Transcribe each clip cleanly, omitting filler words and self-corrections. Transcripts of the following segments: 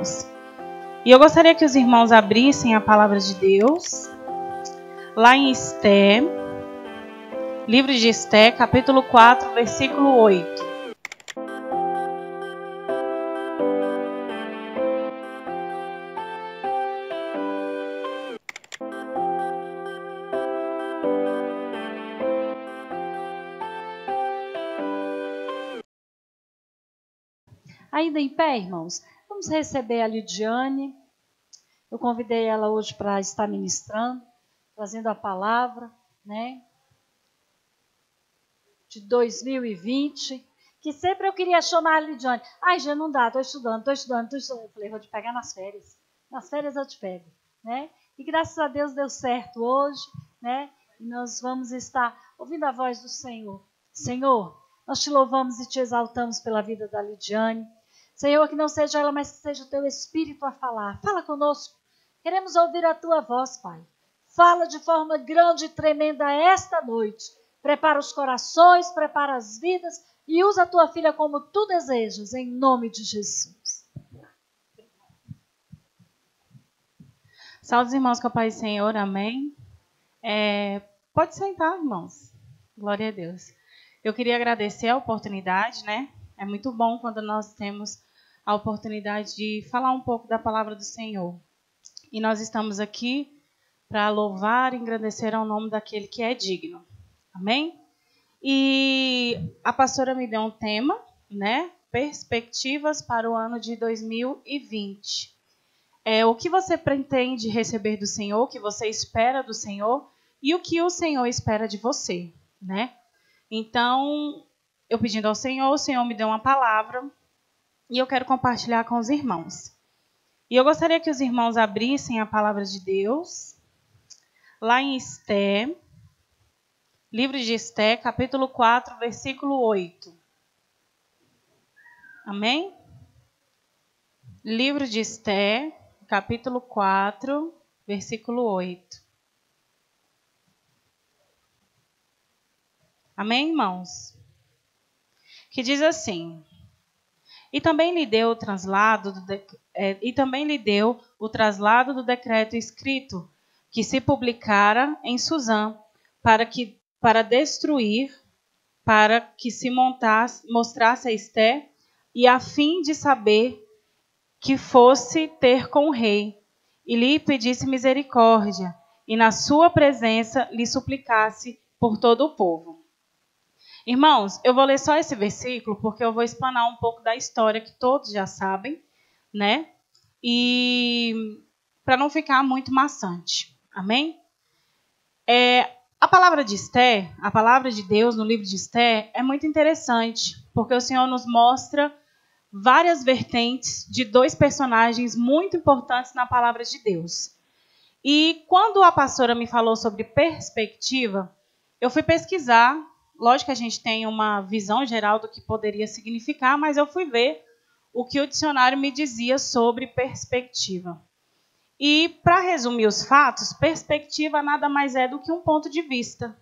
irmãos? E eu gostaria que os irmãos abrissem a palavra de Deus, lá em Esté, livro de Esté, capítulo 4, versículo 8. Ainda em pé, irmãos, vamos receber a Lidiane. Eu convidei ela hoje para estar ministrando, trazendo a palavra, né, de 2020, que sempre eu queria chamar a Lidiane. Ai, já não dá, estou estudando. Eu falei, vou te pegar nas férias. Nas férias eu te pego, né? E graças a Deus deu certo hoje, né? E nós vamos estar ouvindo a voz do Senhor. Senhor, nós te louvamos e te exaltamos pela vida da Lidiane. Senhor, que não seja ela, mas que seja o teu Espírito a falar. Fala conosco. Queremos ouvir a tua voz, Pai. Fala de forma grande e tremenda esta noite. Prepara os corações, prepara as vidas e usa a tua filha como tu desejas, em nome de Jesus. Salve os irmãos com a paz do Senhor, amém? Pode sentar, irmãos. Glória a Deus. Eu queria agradecer a oportunidade, né? É muito bom quando nós temos a oportunidade de falar um pouco da palavra do Senhor. E nós estamos aqui para louvar e engrandecer ao nome daquele que é digno. Amém? E a pastora me deu um tema, né? Perspectivas para o ano de 2020. O que você pretende receber do Senhor, o que você espera do Senhor e o que o Senhor espera de você, né? Então, eu pedindo ao Senhor, o Senhor me deu uma palavra e eu quero compartilhar com os irmãos. E eu gostaria que os irmãos abrissem a palavra de Deus, lá em Esté, livro de Esté, capítulo 4, versículo 8. Amém? Livro de Esté, capítulo 4, versículo 8. Amém, irmãos? Que diz assim: E também lhe deu o traslado do decreto escrito, que se publicara em Suzã, para destruir, para que se mostrasse a Esté, e a fim de saber que fosse ter com o rei, e lhe pedisse misericórdia, e na sua presença lhe suplicasse por todo o povo. Irmãos, eu vou ler só esse versículo, porque eu vou explanar um pouco da história que todos já sabem, né? E para não ficar muito maçante. Amém? A palavra de Esté, a palavra de Deus no livro de Esté é muito interessante, porque o Senhor nos mostra várias vertentes de dois personagens muito importantes na palavra de Deus. E quando a pastora me falou sobre perspectiva, eu fui pesquisar. Lógico que a gente tem uma visão geral do que poderia significar, mas eu fui ver o que o dicionário me dizia sobre perspectiva. E, para resumir os fatos, perspectiva nada mais é do que um ponto de vista,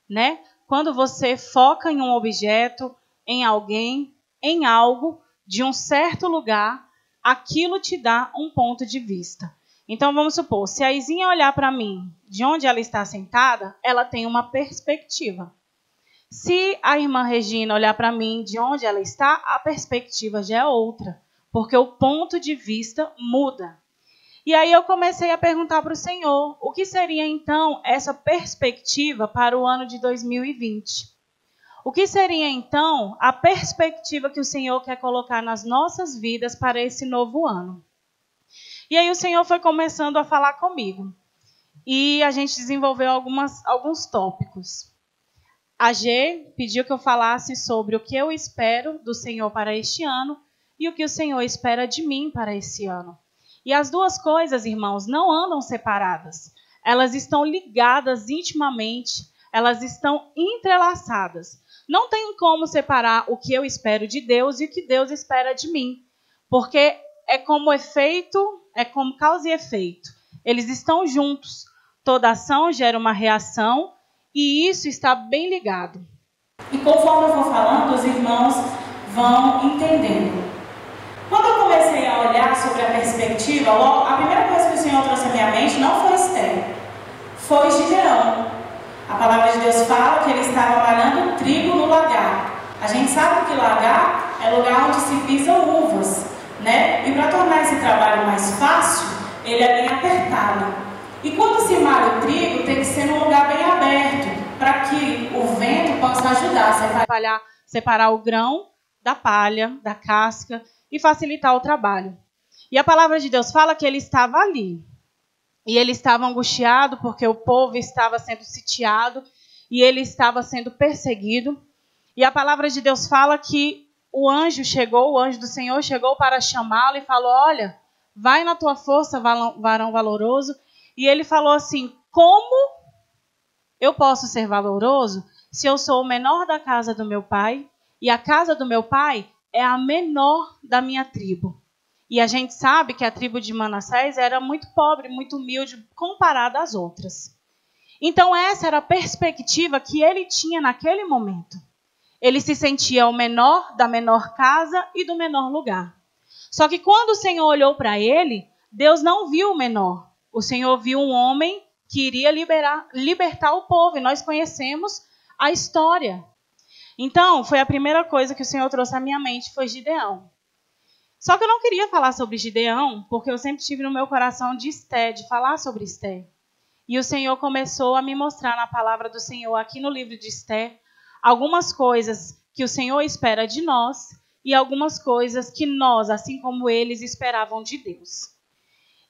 né? Quando você foca em um objeto, em alguém, em algo, de um certo lugar, aquilo te dá um ponto de vista. Então, vamos supor, se a Izinha olhar para mim, de onde ela está sentada, ela tem uma perspectiva. Se a irmã Regina olhar para mim de onde ela está, a perspectiva já é outra, porque o ponto de vista muda. E aí eu comecei a perguntar para o Senhor, o que seria então essa perspectiva para o ano de 2020? O que seria então a perspectiva que o Senhor quer colocar nas nossas vidas para esse novo ano? E aí o Senhor foi começando a falar comigo. E a gente desenvolveu alguns tópicos. A G pediu que eu falasse sobre o que eu espero do Senhor para este ano e o que o Senhor espera de mim para esse ano. E as duas coisas, irmãos, não andam separadas. Elas estão ligadas intimamente, elas estão entrelaçadas. Não tem como separar o que eu espero de Deus e o que Deus espera de mim, porque é como causa e efeito. Eles estão juntos. Toda ação gera uma reação, e isso está bem ligado. E conforme eu vou falando, os irmãos vão entendendo. Quando eu comecei comecei a olhar sobre a perspectiva, logo, a primeira coisa que o Senhor trouxe à minha mente não foi Esther, foi Gideão. A palavra de Deus fala que ele estava malhando trigo no lagar. A gente sabe que lagar é lugar onde se pisam uvas, né? E para tornar esse trabalho mais fácil, ele é bem apertado. E quando se malha o trigo, tem que ser num lugar bem aberto, para que o vento possa ajudar a separar o grão da palha, da casca, e facilitar o trabalho. E a palavra de Deus fala que ele estava ali. E ele estava angustiado porque o povo estava sendo sitiado e ele estava sendo perseguido. E a palavra de Deus fala que o anjo do Senhor chegou para chamá-lo e falou: olha, vai na tua força, varão valoroso. E ele falou assim: como eu posso ser valoroso se eu sou o menor da casa do meu pai e a casa do meu pai é a menor da minha tribo? E a gente sabe que a tribo de Manassés era muito pobre, muito humilde, comparada às outras. Então essa era a perspectiva que ele tinha naquele momento. Ele se sentia o menor da menor casa e do menor lugar. Só que quando o Senhor olhou para ele, Deus não viu o menor. O Senhor viu um homem que iria libertar o povo. E nós conhecemos a história. Então, foi a primeira coisa que o Senhor trouxe à minha mente, foi Gideão. Só que eu não queria falar sobre Gideão, porque eu sempre tive no meu coração de Esté, de falar sobre Esté. E o Senhor começou a me mostrar na palavra do Senhor, aqui no livro de Esté, algumas coisas que o Senhor espera de nós e algumas coisas que nós, assim como eles, esperavam de Deus.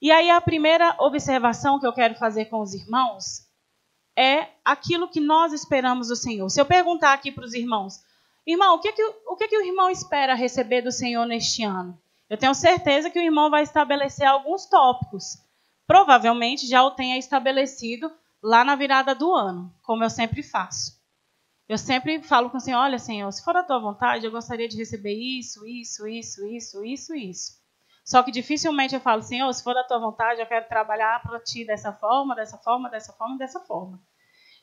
E aí a primeira observação que eu quero fazer com os irmãos é aquilo que nós esperamos do Senhor. Se eu perguntar aqui para os irmãos: irmão, o que o irmão espera receber do Senhor neste ano? Eu tenho certeza que o irmão vai estabelecer alguns tópicos. Provavelmente já o tenha estabelecido lá na virada do ano, como eu sempre faço. Eu sempre falo com o Senhor: olha, Senhor, se for a tua vontade, eu gostaria de receber isso. Só que dificilmente eu falo: Senhor, se for a tua vontade, eu quero trabalhar para ti dessa forma.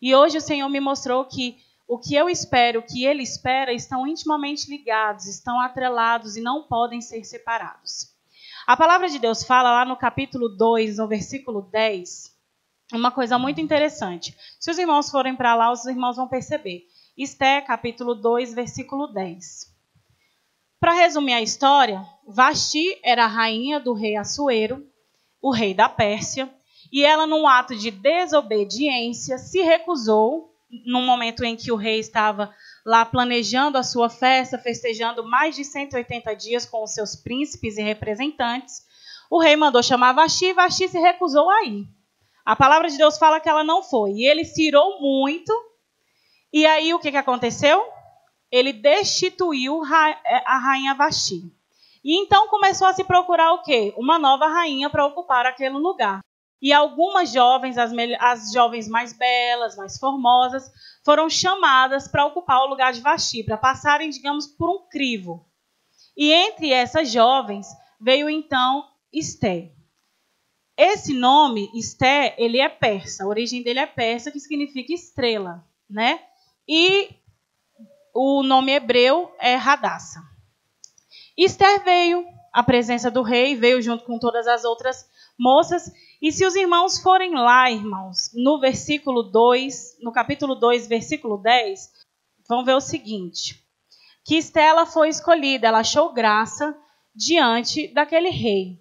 E hoje o Senhor me mostrou que o que eu espero, o que Ele espera, estão intimamente ligados, estão atrelados e não podem ser separados. A palavra de Deus fala lá no capítulo 2, no versículo 10, uma coisa muito interessante. Se os irmãos forem para lá, os irmãos vão perceber. Esté, capítulo 2, versículo 10. Para resumir a história, Vasti era a rainha do rei Assuero, o rei da Pérsia, e ela, num ato de desobediência, se recusou, no momento em que o rei estava lá planejando a sua festa, festejando mais de 180 dias com os seus príncipes e representantes, o rei mandou chamar Vasti e Vasti se recusou a ir. A palavra de Deus fala que ela não foi, e ele se irou muito, e aí o que aconteceu? Ele destituiu a rainha Vasti. E então começou a se procurar o quê? Uma nova rainha para ocupar aquele lugar. E algumas jovens, as jovens mais belas, mais formosas, foram chamadas para ocupar o lugar de Vasti, para passarem, digamos, por um crivo. E entre essas jovens veio então Esté. Esse nome, Esté, ele é persa, a origem dele é persa, que significa estrela, né? E o nome hebreu é Hadassah. Esther veio à presença do rei, veio junto com todas as outras moças. E se os irmãos forem lá, irmãos, no versículo 2, no capítulo 2, versículo 10, vão ver o seguinte: que Esther foi escolhida, ela achou graça diante daquele rei.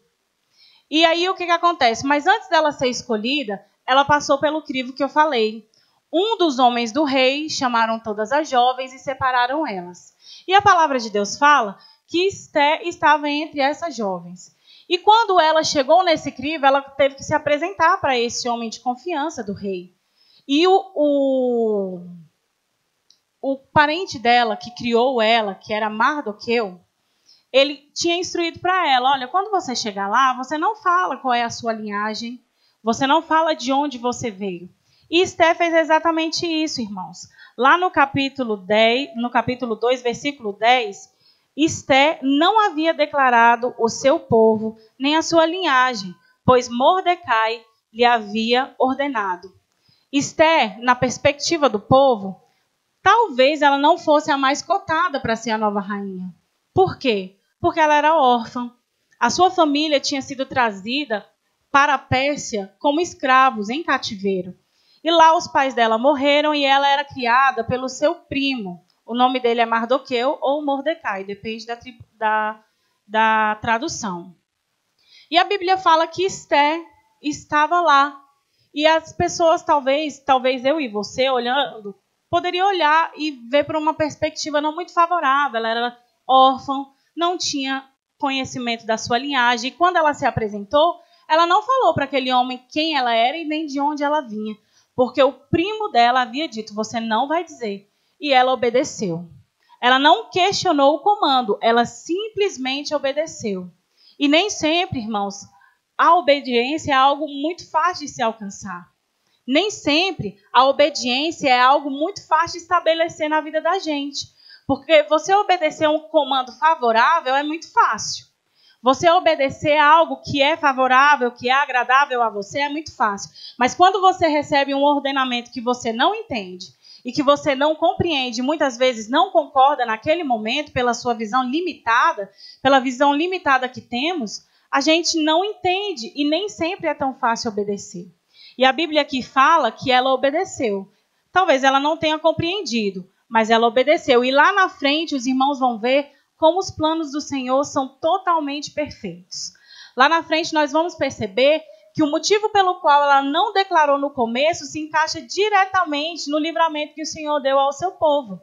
E aí o que acontece? Mas antes dela ser escolhida, ela passou pelo crivo que eu falei. Um dos homens do rei chamaram todas as jovens e separaram elas. E a palavra de Deus fala que Esther estava entre essas jovens. E quando ela chegou nesse crivo, ela teve que se apresentar para esse homem de confiança do rei. E o parente dela, que criou ela, que era Mardoqueu, ele tinha instruído para ela: olha, quando você chegar lá, você não fala qual é a sua linhagem, você não fala de onde você veio. E Esther fez exatamente isso, irmãos. Lá no capítulo 2, versículo 10, Esther não havia declarado o seu povo, nem a sua linhagem, pois Mordecai lhe havia ordenado. Esther, na perspectiva do povo, talvez ela não fosse a mais cotada para ser a nova rainha. Por quê? Porque ela era órfã. A sua família tinha sido trazida para a Pérsia como escravos em cativeiro. E lá os pais dela morreram e ela era criada pelo seu primo. O nome dele é Mardoqueu ou Mordecai, depende da tradução. E a Bíblia fala que Esther estava lá. E as pessoas, talvez eu e você, olhando, poderiam olhar e ver por uma perspectiva não muito favorável. Ela era órfã, não tinha conhecimento da sua linhagem. E quando ela se apresentou, ela não falou para aquele homem quem ela era e nem de onde ela vinha. Porque o primo dela havia dito, você não vai dizer. E ela obedeceu. Ela não questionou o comando, ela simplesmente obedeceu. E nem sempre, irmãos, a obediência é algo muito fácil de se alcançar. Nem sempre a obediência é algo muito fácil de estabelecer na vida da gente. Porque você obedecer um comando favorável é muito fácil. Você obedecer a algo que é favorável, que é agradável a você, é muito fácil. Mas quando você recebe um ordenamento que você não entende e que você não compreende, muitas vezes não concorda naquele momento pela sua visão limitada, pela visão limitada que temos, a gente não entende e nem sempre é tão fácil obedecer. E a Bíblia aqui fala que ela obedeceu. Talvez ela não tenha compreendido, mas ela obedeceu. E lá na frente os irmãos vão ver como os planos do Senhor são totalmente perfeitos. Lá na frente nós vamos perceber que o motivo pelo qual ela não declarou no começo se encaixa diretamente no livramento que o Senhor deu ao seu povo.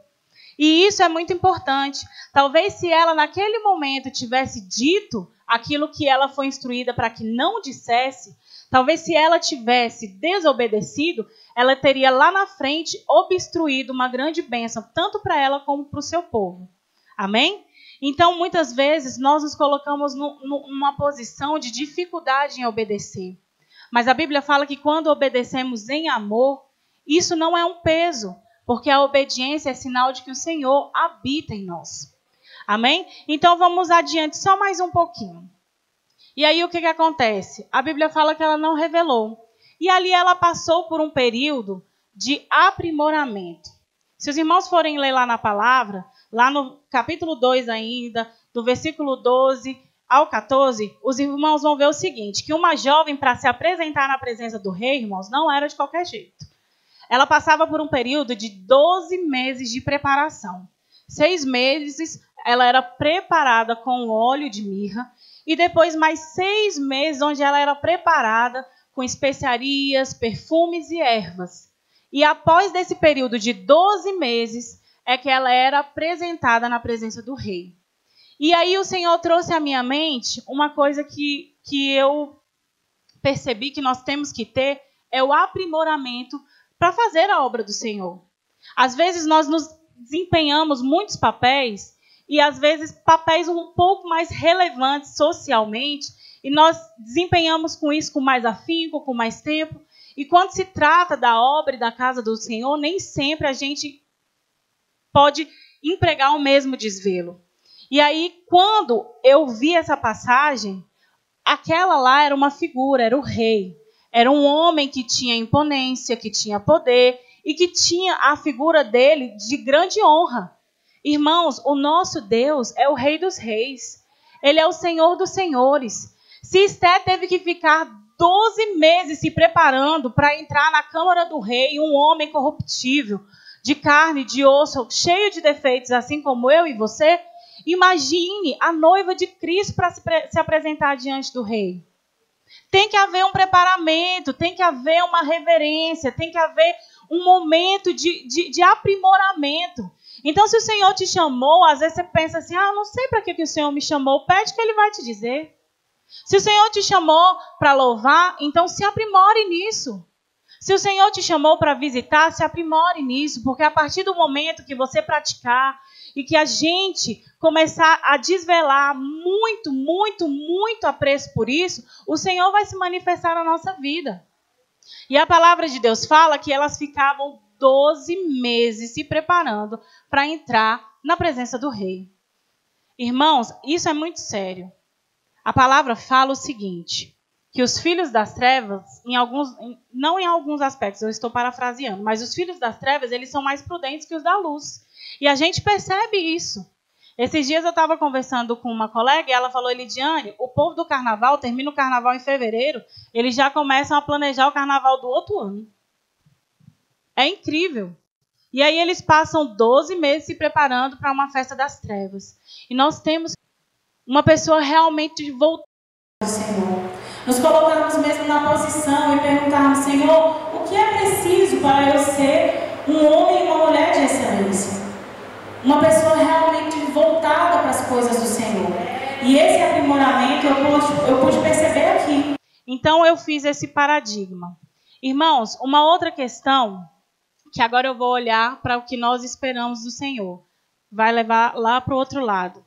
E isso é muito importante. Talvez se ela naquele momento tivesse dito aquilo que ela foi instruída para que não dissesse, talvez se ela tivesse desobedecido, ela teria lá na frente obstruído uma grande bênção, tanto para ela como para o seu povo. Amém? Então, muitas vezes, nós nos colocamos numa posição de dificuldade em obedecer. Mas a Bíblia fala que quando obedecemos em amor, isso não é um peso, porque a obediência é sinal de que o Senhor habita em nós. Amém? Então, vamos adiante só mais um pouquinho. E aí, o que acontece? A Bíblia fala que ela não revelou. E ali ela passou por um período de aprimoramento. Se os irmãos forem ler lá na palavra, lá no capítulo 2 ainda, do versículo 12 ao 14, os irmãos vão ver o seguinte, que uma jovem, para se apresentar na presença do rei, irmãos, não era de qualquer jeito. Ela passava por um período de 12 meses de preparação. 6 meses ela era preparada com óleo de mirra, e depois mais 6 meses onde ela era preparada com especiarias, perfumes e ervas. E após desse período de 12 meses, é que ela era apresentada na presença do rei. E aí o Senhor trouxe à minha mente uma coisa que eu percebi que nós temos que ter, é o aprimoramento para fazer a obra do Senhor. Às vezes nós nos desempenhamos muitos papéis, e às vezes papéis um pouco mais relevantes socialmente, e nós desempenhamos com isso com mais afinco, com mais tempo. E quando se trata da obra e da casa do Senhor, nem sempre a gente pode empregar o mesmo desvelo. E aí, quando eu vi essa passagem, aquela lá era uma figura, era o rei. Era um homem que tinha imponência, que tinha poder e que tinha a figura dele de grande honra. Irmãos, o nosso Deus é o Rei dos Reis. Ele é o Senhor dos Senhores. Se Esther teve que ficar 12 meses se preparando para entrar na Câmara do Rei, um homem corruptível, de carne, de osso, cheio de defeitos, assim como eu e você, imagine a noiva de Cristo para se apresentar diante do rei. Tem que haver um preparamento, tem que haver uma reverência, tem que haver um momento de aprimoramento. Então, se o Senhor te chamou, às vezes você pensa assim, não sei para que o Senhor me chamou, pede que Ele vai te dizer. Se o Senhor te chamou para louvar, então se aprimore nisso. Se o Senhor te chamou para visitar, se aprimore nisso, porque a partir do momento que você praticar e que a gente começar a desvelar muito, muito, muito apreço por isso, o Senhor vai se manifestar na nossa vida. E a palavra de Deus fala que elas ficavam 12 meses se preparando para entrar na presença do rei. Irmãos, isso é muito sério. A palavra fala o seguinte, que os filhos das trevas, não em alguns aspectos, eu estou parafraseando, mas os filhos das trevas, eles são mais prudentes que os da luz. E a gente percebe isso. Esses dias eu estava conversando com uma colega e ela falou, Elidiane, o povo do carnaval termina o carnaval em fevereiro, eles já começam a planejar o carnaval do outro ano. É incrível. E aí eles passam 12 meses se preparando para uma festa das trevas. E nós temos uma pessoa realmente voltada ao Senhor. Nos colocarmos mesmo na posição e perguntarmos, Senhor, o que é preciso para eu ser um homem e uma mulher de excelência? Uma pessoa realmente voltada para as coisas do Senhor. E esse aprimoramento eu pude perceber aqui. Então eu fiz esse paradigma. Irmãos, uma outra questão, que agora eu vou olhar para o que nós esperamos do Senhor. Vai levar lá para o outro lado.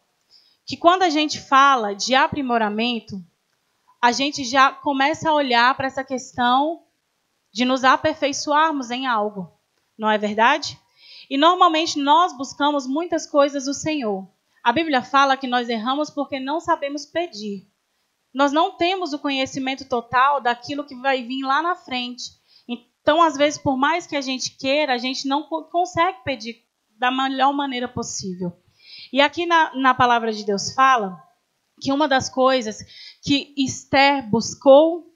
Que quando a gente fala de aprimoramento, a gente já começa a olhar para essa questão de nos aperfeiçoarmos em algo. Não é verdade? E normalmente nós buscamos muitas coisas do Senhor. A Bíblia fala que nós erramos porque não sabemos pedir. Nós não temos o conhecimento total daquilo que vai vir lá na frente. Então, às vezes, por mais que a gente queira, a gente não consegue pedir da melhor maneira possível. E aqui na palavra de Deus fala que uma das coisas que Esther buscou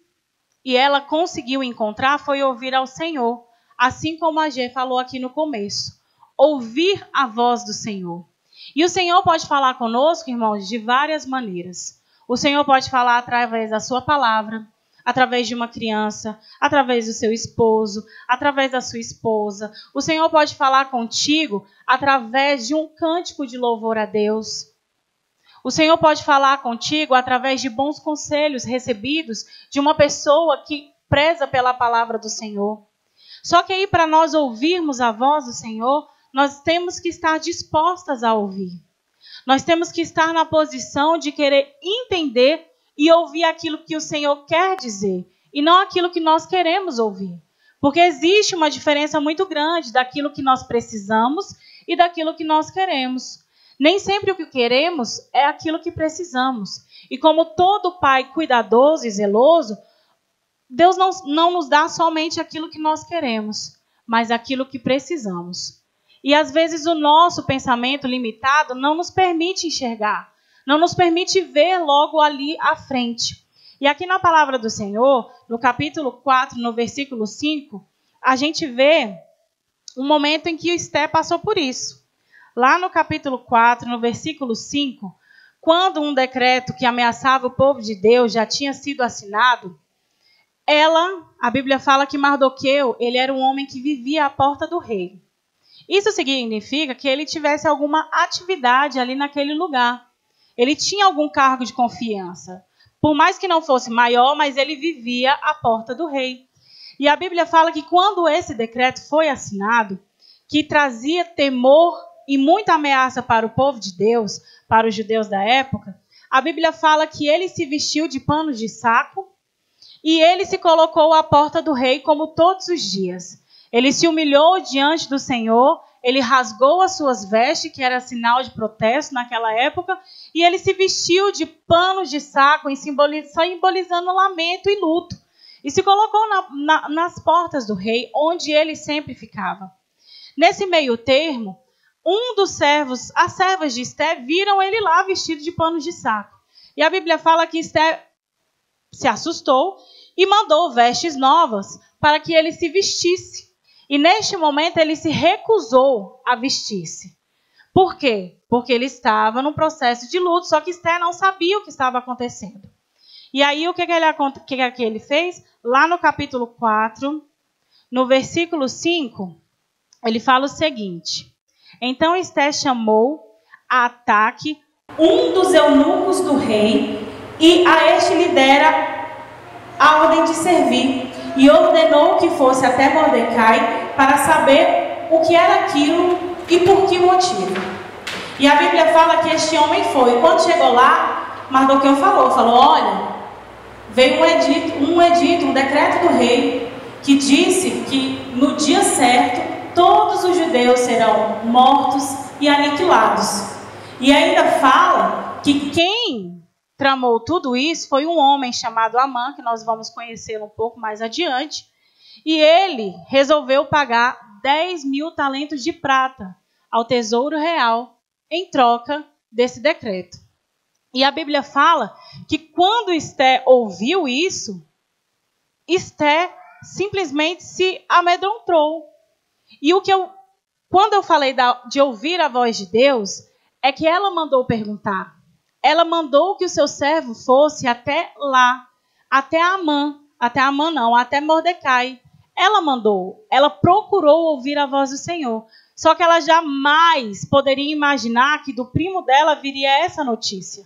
e ela conseguiu encontrar foi ouvir ao Senhor. Assim como a Gê falou aqui no começo. Ouvir a voz do Senhor. E o Senhor pode falar conosco, irmãos, de várias maneiras. O Senhor pode falar através da sua palavra, através de uma criança, através do seu esposo, através da sua esposa. O Senhor pode falar contigo através de um cântico de louvor a Deus. O Senhor pode falar contigo através de bons conselhos recebidos de uma pessoa que preza pela palavra do Senhor. Só que aí, para nós ouvirmos a voz do Senhor, nós temos que estar dispostas a ouvir. Nós temos que estar na posição de querer entender e ouvir aquilo que o Senhor quer dizer, e não aquilo que nós queremos ouvir. Porque existe uma diferença muito grande daquilo que nós precisamos e daquilo que nós queremos. Nem sempre o que queremos é aquilo que precisamos. E como todo pai cuidadoso e zeloso, Deus não nos dá somente aquilo que nós queremos, mas aquilo que precisamos. E às vezes o nosso pensamento limitado não nos permite enxergar, não nos permite ver logo ali à frente. E aqui na palavra do Senhor, no capítulo 4, no versículo 5, a gente vê um momento em que Esther passou por isso. Lá no capítulo 4, no versículo 5, quando um decreto que ameaçava o povo de Deus já tinha sido assinado, a Bíblia fala que Mardoqueu, ele era um homem que vivia à porta do rei. Isso significa que ele tivesse alguma atividade ali naquele lugar. Ele tinha algum cargo de confiança. Por mais que não fosse maior, mas ele vivia à porta do rei. E a Bíblia fala que quando esse decreto foi assinado, que trazia temor e muita ameaça para o povo de Deus, para os judeus da época, a Bíblia fala que ele se vestiu de panos de saco e ele se colocou à porta do rei como todos os dias. Ele se humilhou diante do Senhor, ele rasgou as suas vestes, que era sinal de protesto naquela época, e ele se vestiu de panos de saco, simbolizando lamento e luto. E se colocou nas portas do rei, onde ele sempre ficava. Nesse meio termo, um dos servos, as servas de Esther, viram ele lá vestido de panos de saco. E a Bíblia fala que Esther se assustou e mandou vestes novas para que ele se vestisse. E neste momento ele se recusou a vestir-se. Por quê? Porque ele estava num processo de luto, só que Esther não sabia o que estava acontecendo. E aí o que ele fez? Lá no capítulo 4, no versículo 5, ele fala o seguinte: então Esther chamou a Ataque, um dos eunucos do rei, e a este lhe dera a ordem de servir, e ordenou que fosse até Mordecai para saber o que era aquilo e por que motivo. E a Bíblia fala que este homem foi. Quando chegou lá, Mardoqueu falou, olha, veio um decreto do rei, que disse que no dia certo todos os judeus serão mortos e aniquilados. E ainda fala que quem tramou tudo isso foi um homem chamado Amã, que nós vamos conhecê-lo um pouco mais adiante, e ele resolveu pagar 10.000 talentos de prata ao tesouro real em troca desse decreto. E a Bíblia fala que quando Esther ouviu isso, Esther simplesmente se amedrontou. E quando eu falei de ouvir a voz de Deus, é que ela mandou perguntar. Ela mandou que o seu servo fosse até lá, até Mordecai. Ela mandou, ela procurou ouvir a voz do Senhor. Só que ela jamais poderia imaginar que do primo dela viria essa notícia.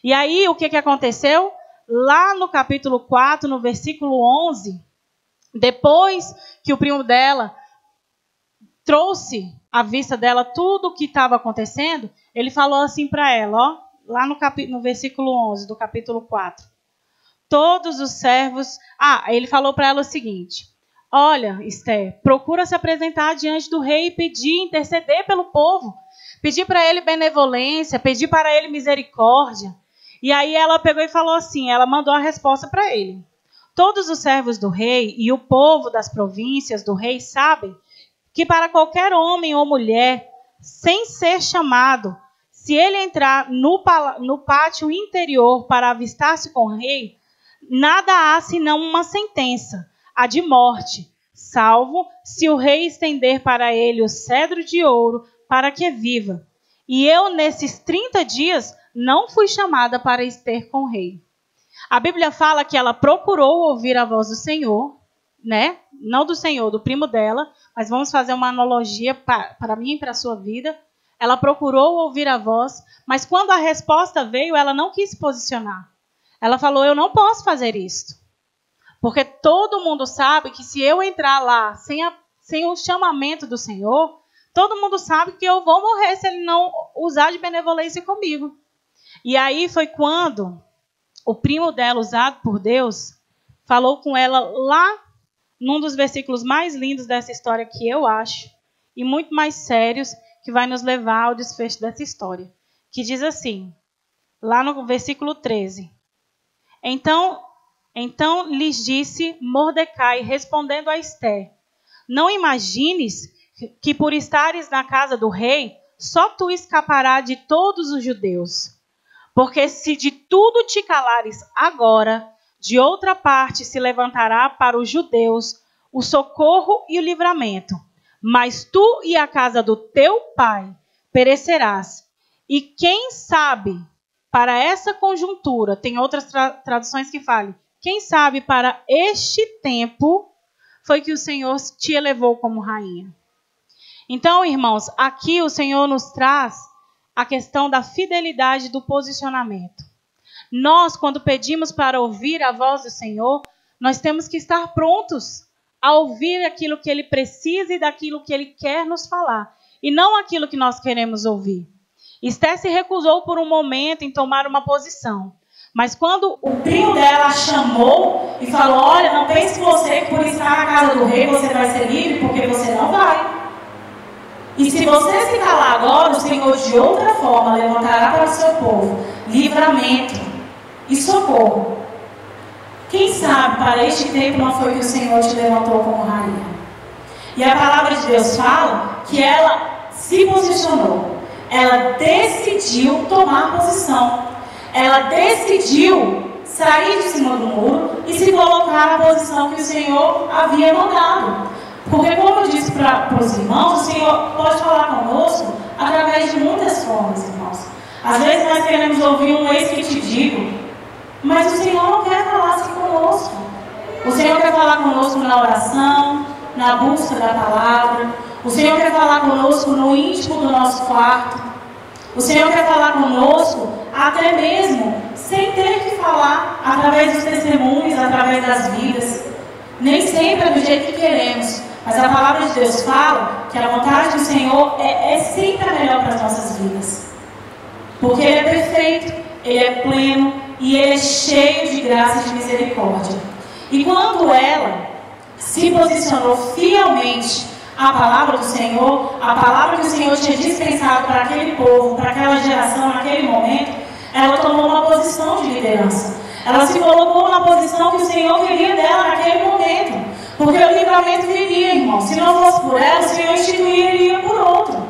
E aí, o que aconteceu? Lá no capítulo 4, no versículo 11, depois que o primo dela trouxe à vista dela tudo o que estava acontecendo, ele falou assim para ela, ó, lá no versículo 11 do capítulo 4. Todos os servos... ele falou para ela o seguinte: olha, Esther, procura se apresentar diante do rei e pedir, interceder pelo povo. Pedir para ele benevolência, pedir para ele misericórdia. E aí ela pegou e falou assim, ela mandou a resposta para ele. Todos os servos do rei e o povo das províncias do rei sabem que para qualquer homem ou mulher, sem ser chamado, se ele entrar no pátio interior para avistar-se com o rei, nada há senão uma sentença, a de morte, salvo se o rei estender para ele o cedro de ouro para que viva. E eu, nesses 30 dias, não fui chamada para estar com o rei. A Bíblia fala que ela procurou ouvir a voz do Senhor, né? Não do Senhor, do primo dela, mas vamos fazer uma analogia para mim e para a sua vida. Ela procurou ouvir a voz, mas quando a resposta veio, ela não quis se posicionar. Ela falou, eu não posso fazer isto. Porque todo mundo sabe que se eu entrar lá sem o chamamento do Senhor, todo mundo sabe que eu vou morrer se ele não usar de benevolência comigo. E aí foi quando o primo dela, usado por Deus, falou com ela lá num dos versículos mais lindos dessa história que eu acho, e muito mais sérios, que vai nos levar ao desfecho dessa história. Que diz assim, lá no versículo 13. Então lhes disse Mordecai, respondendo a Esther, não imagines que por estares na casa do rei, só tu escaparás de todos os judeus. Porque se de tudo te calares agora, de outra parte se levantará para os judeus o socorro e o livramento. Mas tu e a casa do teu pai perecerás. E quem sabe, para essa conjuntura, tem outras traduções que falam, quem sabe para este tempo foi que o Senhor te elevou como rainha. Então, irmãos, aqui o Senhor nos traz a questão da fidelidade do posicionamento. Nós, quando pedimos para ouvir a voz do Senhor, nós temos que estar prontos a ouvir aquilo que Ele precisa e daquilo que Ele quer nos falar, e não aquilo que nós queremos ouvir. Esther se recusou por um momento em tomar uma posição, mas quando o primo dela a chamou e falou, olha, não pense você que por estar na casa do rei você vai ser livre, porque você não vai. E se você se calar agora, o Senhor de outra forma levantará para o seu povo livramento e socorro. Quem sabe para este tempo não foi que o Senhor te levantou como rainha. E a palavra de Deus fala que ela se posicionou. Ela decidiu tomar posição. Ela decidiu sair de cima do muro e se colocar na posição que o Senhor havia mandado. Porque, como eu disse para os irmãos, o Senhor pode falar conosco através de muitas formas, irmãos. Às vezes nós queremos ouvir um eis que te digo, mas o Senhor não quer falar assim conosco. O Senhor quer falar conosco na oração, na busca da palavra. O Senhor quer falar conosco no íntimo do nosso quarto. O Senhor quer falar conosco até mesmo sem ter que falar, através dos testemunhos, através das vidas. Nem sempre é do jeito que queremos. Mas a palavra de Deus fala que a vontade do Senhor é sempre a melhor para as nossas vidas. Porque Ele é perfeito, Ele é pleno e Ele é cheio de graça e de misericórdia. E quando ela se posicionou fielmente à palavra do Senhor, a palavra que o Senhor tinha dispensado para aquele povo, para aquela geração, naquele momento, ela tomou uma posição de liderança. Ela se colocou na posição que o Senhor queria dela naquele momento. Porque o livramento viria, irmão. Se não fosse por ela, o Senhor instituiria por outro.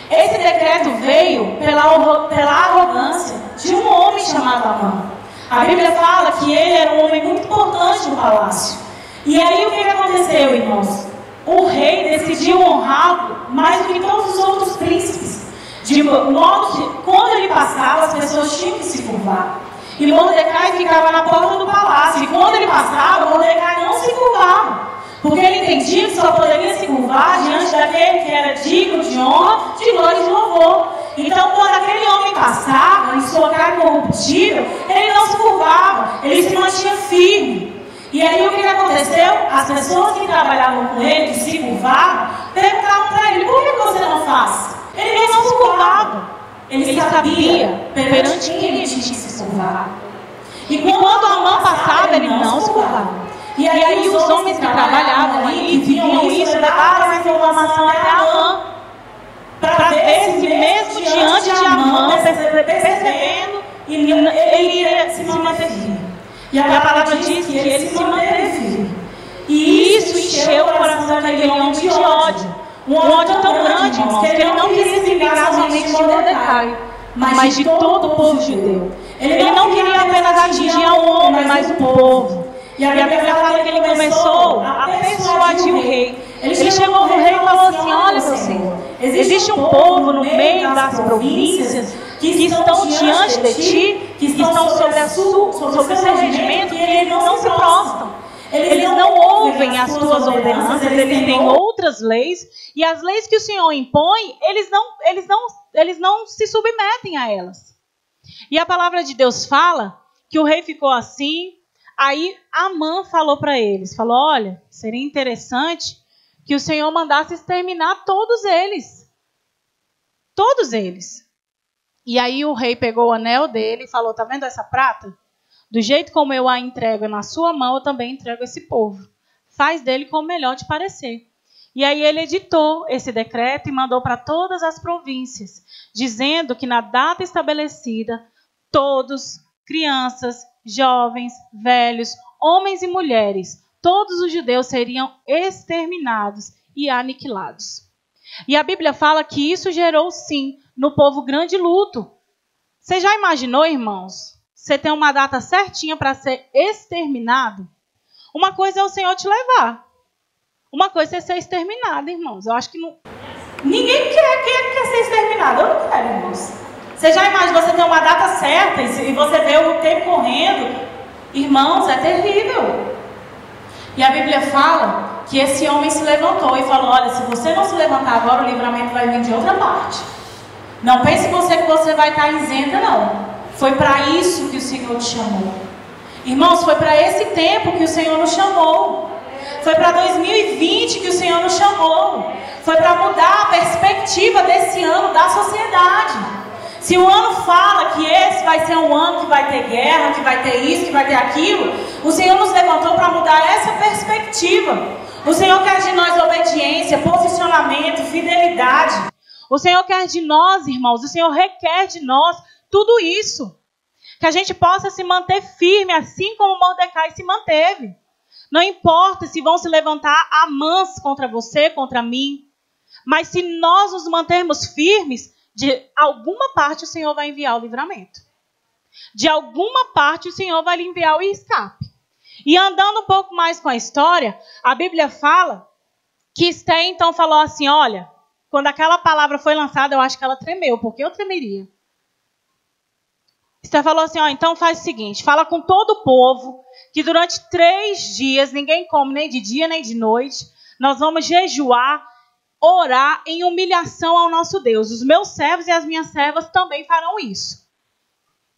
Esse decreto veio pela arrogância de um homem chamado Amã. A Bíblia fala que ele era um homem muito importante no palácio. E aí o que aconteceu, irmãos? O rei decidiu honrá-lo mais do que todos os outros príncipes. De modo que, quando ele passava, as pessoas tinham que se curvar. E Mordecai ficava na porta do palácio. E quando ele passava, Mordecai não se curvava. Porque ele entendia que só poderia se curvar diante daquele que era digno de honra, de glória e de louvor. Então, quando aquele homem passava, em sua carne corruptível, ele não se curvava, ele se mantinha firme. E aí o que aconteceu? As pessoas que trabalhavam com ele, que se curvavam, perguntavam para ele: por que você não faz? Ele não se curvava. Ele sabia perante quem ele tinha que se curvar. E quando Amã passava, ele não se curvava. E aí os homens que trabalhavam ali, que viam isso, levaram essa informação até Amã, para ver se mesmo diante de Amã, percebendo, ele ia se manter firme. E a palavra diz que ele se manteve firme. E isso encheu o coração daquele homem de ódio. Um ódio tão grande, irmãos, que ele não queria se vingar somente de Mordecai, mas de todo o povo judeu. Ele não queria apenas atingir a um homem, mas o povo. E a Bíblia fala que ele começou a persuadir o rei. Ele chegou no rei e falou assim: olha, meu senhor, existe um povo no meio das províncias que estão diante de ti, que estão sobre o seu regimento, que eles não se prostam. Eles não ouvem as tuas ordenanças, eles têm outras leis, e as leis que o Senhor impõe, eles não se submetem a elas. E a palavra de Deus fala que o rei ficou assim. Aí Amã falou para eles, falou: olha, seria interessante que o Senhor mandasse exterminar todos eles. Todos eles. E aí o rei pegou o anel dele e falou: tá vendo essa prata? Do jeito como eu a entrego na sua mão, eu também entrego esse povo. Faz dele como melhor te parecer. E aí ele editou esse decreto e mandou para todas as províncias, dizendo que na data estabelecida, todos, crianças, jovens, velhos, homens e mulheres, todos os judeus seriam exterminados e aniquilados. E a Bíblia fala que isso gerou, sim, no povo grande luto. Você já imaginou, irmãos? Você tem uma data certinha para ser exterminado? Uma coisa é o Senhor te levar. Uma coisa é ser exterminado, irmãos. Eu acho que não... Ninguém quer ser exterminado. Eu não quero, irmãos. Você já imagina você ter uma data certa e você vê o tempo correndo? Irmãos, é terrível. E a Bíblia fala que esse homem se levantou e falou: olha, se você não se levantar agora, o livramento vai vir de outra parte. Não pense que você vai estar isenta, não. Foi para isso que o Senhor te chamou. Irmãos, foi para esse tempo que o Senhor nos chamou. Foi para 2020 que o Senhor nos chamou. Foi para mudar a perspectiva desse ano da sociedade. Se o ano fala que esse vai ser um ano que vai ter guerra, que vai ter isso, que vai ter aquilo, o Senhor nos levantou para mudar essa perspectiva. O Senhor quer de nós obediência, posicionamento, fidelidade. O Senhor quer de nós, irmãos, o Senhor requer de nós tudo isso. Que a gente possa se manter firme, assim como Mordecai se manteve. Não importa se vão se levantar Amãs contra você, contra mim. Mas se nós nos mantermos firmes, de alguma parte o Senhor vai enviar o livramento. De alguma parte o Senhor vai lhe enviar o escape. E andando um pouco mais com a história, a Bíblia fala que Esté então falou assim: olha, quando aquela palavra foi lançada, eu acho que ela tremeu, porque eu tremeria. Esté falou assim: ó, então faz o seguinte, fala com todo o povo, que durante 3 dias, ninguém come nem de dia nem de noite, nós vamos jejuar, orar em humilhação ao nosso Deus. Os meus servos e as minhas servas também farão isso.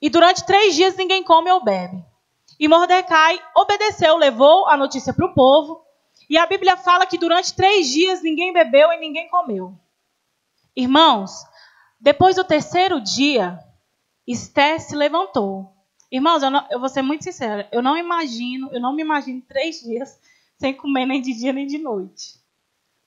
E durante 3 dias ninguém come ou bebe. E Mordecai obedeceu, levou a notícia para o povo. E a Bíblia fala que durante 3 dias ninguém bebeu e ninguém comeu. Irmãos, depois do 3º dia, Esté se levantou. Irmãos, eu vou ser muito sincera, eu não me imagino 3 dias sem comer nem de dia nem de noite.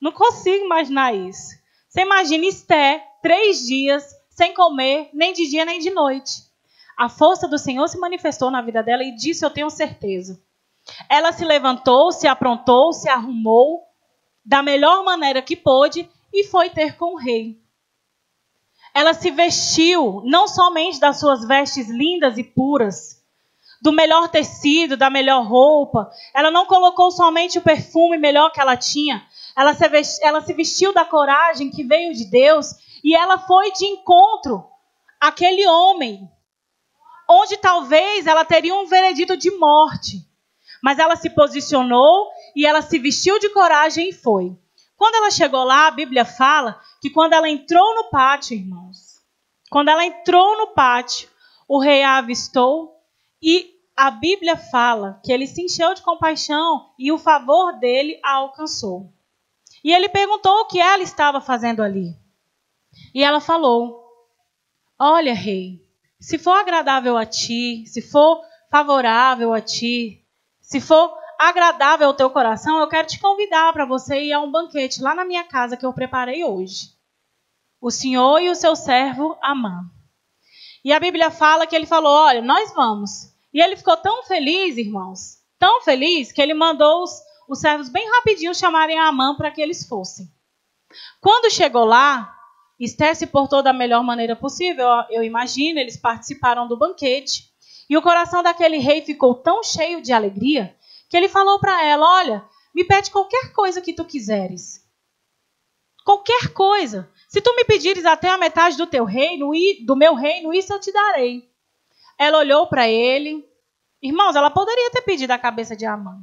Não consigo imaginar isso. Você imagina Esté 3 dias sem comer nem de dia nem de noite. A força do Senhor se manifestou na vida dela e disso eu tenho certeza. Ela se levantou, se aprontou, se arrumou da melhor maneira que pôde e foi ter com o rei. ela se vestiu não somente das suas vestes lindas e puras, do melhor tecido, da melhor roupa. Ela não colocou somente o perfume melhor que ela tinha. Ela se vestiu da coragem que veio de Deus e ela foi de encontro àquele homem, onde talvez ela teria um veredito de morte. Mas ela se posicionou e ela se vestiu de coragem e foi. Quando ela chegou lá, a Bíblia fala que quando ela entrou no pátio, irmãos, quando ela entrou no pátio, o rei a avistou e a Bíblia fala que ele se encheu de compaixão e o favor dele a alcançou. E ele perguntou o que ela estava fazendo ali. E ela falou: olha, rei, se for agradável a ti, se for favorável a ti, se for agradável ao teu coração, eu quero te convidar para você ir a um banquete lá na minha casa que eu preparei hoje. O senhor e o seu servo Amã. E a Bíblia fala que ele falou: olha, nós vamos. E ele ficou tão feliz, irmãos, tão feliz, que ele mandou os servos bem rapidinho chamarem a Amã para que eles fossem. Quando chegou lá, Esther se portou da melhor maneira possível, eu imagino, eles participaram do banquete. E o coração daquele rei ficou tão cheio de alegria que ele falou para ela: olha, me pede qualquer coisa que tu quiseres. Qualquer coisa. Se tu me pedires até a metade do teu reino, do meu reino, isso eu te darei. Ela olhou para ele. Irmãos, ela poderia ter pedido a cabeça de Amã.